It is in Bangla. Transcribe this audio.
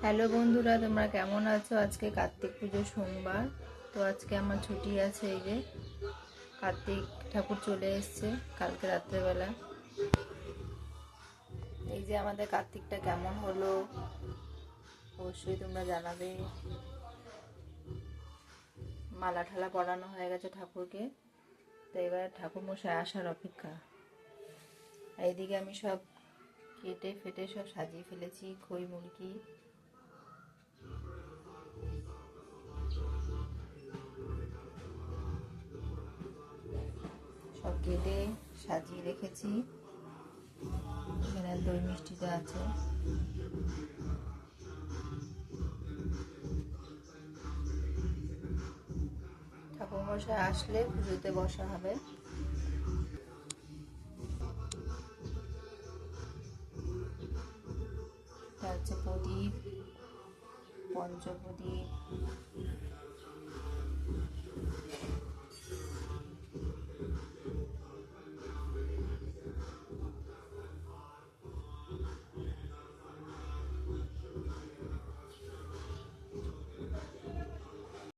হ্যালো বন্ধুরা, তোমরা কেমন আছো? আজকে কার্তিক পুজো সোমবার। তো আজকে আমার ছুটি আছে। এই যে কার্তিক ঠাকুর চলে এসছে কালকে রাত্রেবেলা। এই যে আমাদের কার্তিকটা কেমন হলো অবশ্যই তোমরা জানাবে। মালা ঠালা পরানো হয়ে গেছে ঠাকুরকে। তো এবার ঠাকুর মশাই আসার অপেক্ষা। এইদিকে আমি সব কেটে ফেটে সব সাজিয়ে ফেলেছি, খই মুরগি। সব কেটে সাজিয়ে রেখেছি। এখানে দই মিষ্টিটা আছে। ঠাকুরমশাই আসলে পুজোতে বসা হবে। হচ্ছে প্রদীপ, পঞ্চপ্রদীপ,